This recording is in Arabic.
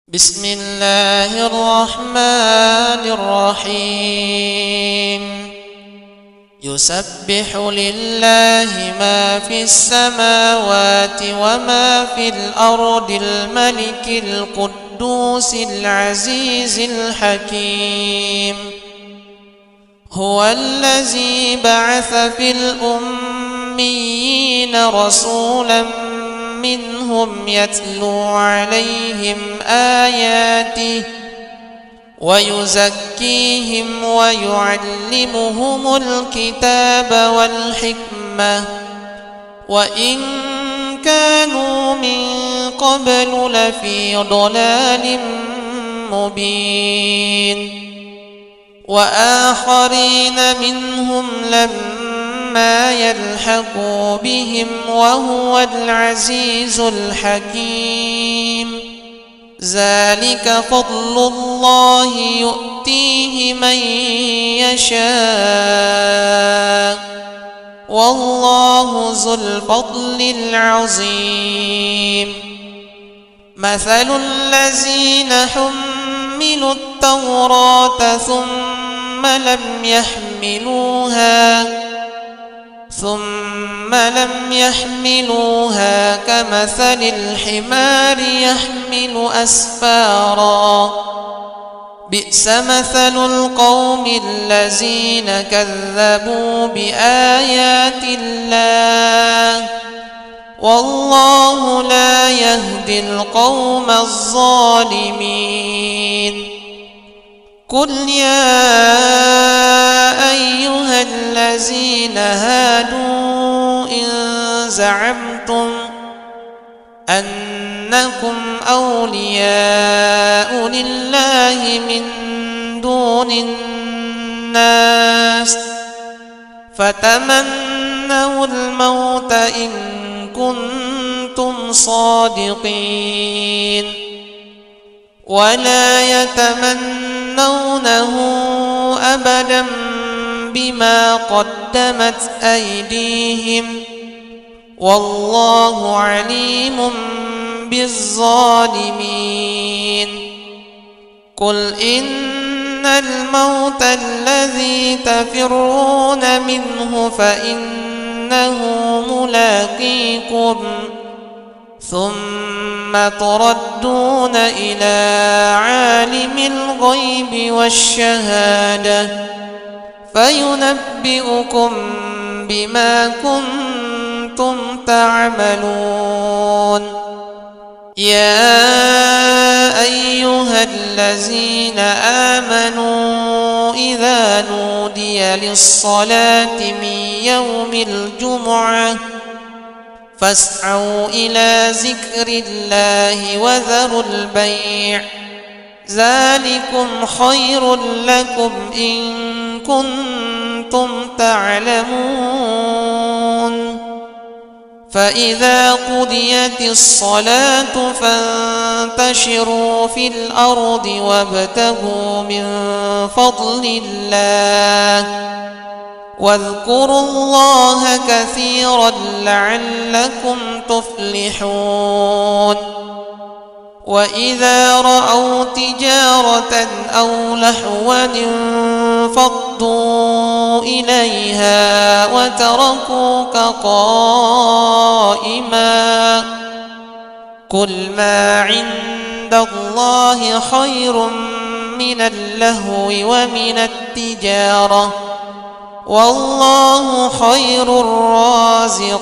بسم الله الرحمن الرحيم يسبح لله ما في السماوات وما في الأرض الملك القدوس العزيز الحكيم هو الذي بعث في الأميين رسولا منهم يتلو عليهم آياته ويزكيهم ويعلمهم الكتاب والحكمة وإن كانوا من قبل لفي ضلال مبين وآخرين منهم لما يلحقوا بهم وهو العزيز الحكيم ذلك فضل الله يؤتيه من يشاء والله ذو الفضل العظيم مثل الذين حملوا التوراة ثم لم يحملوها كمثل الحمار يحمل أسفارا بئس مثل القوم الذين كذبوا بآيات الله والله لا يهدي القوم الظالمين قل يا أيها الذين هادوا إن زعمتم أنكم أولياء لله من دون الناس فتمنوا الموت إن كنتم صادقين ولا يتمنونه أبدا بما قدمت أيديهم والله عليم بالظالمين قل إن الموت الذي تفرون منه فإنه ملاقيكم ثم تردون إلى عالم الغيب والشهادة فينبئكم بما كنتم تعملون يا أيها الذين آمنوا إذا نودي للصلاة من يوم الجمعة فاسعوا إلى ذكر الله وذروا البيع ذلكم خير لكم إن كنتم تعلمون فإذا قضيت الصلاة فانتشروا في الأرض وابتغوا من فضل الله واذكروا الله كثيرا لعلكم تفلحون وإذا رأوا تجارة أو لهوا انفضوا إليها وتركوك قائما قل ما عند الله خير من اللهو ومن التجارة والله خير الرازقين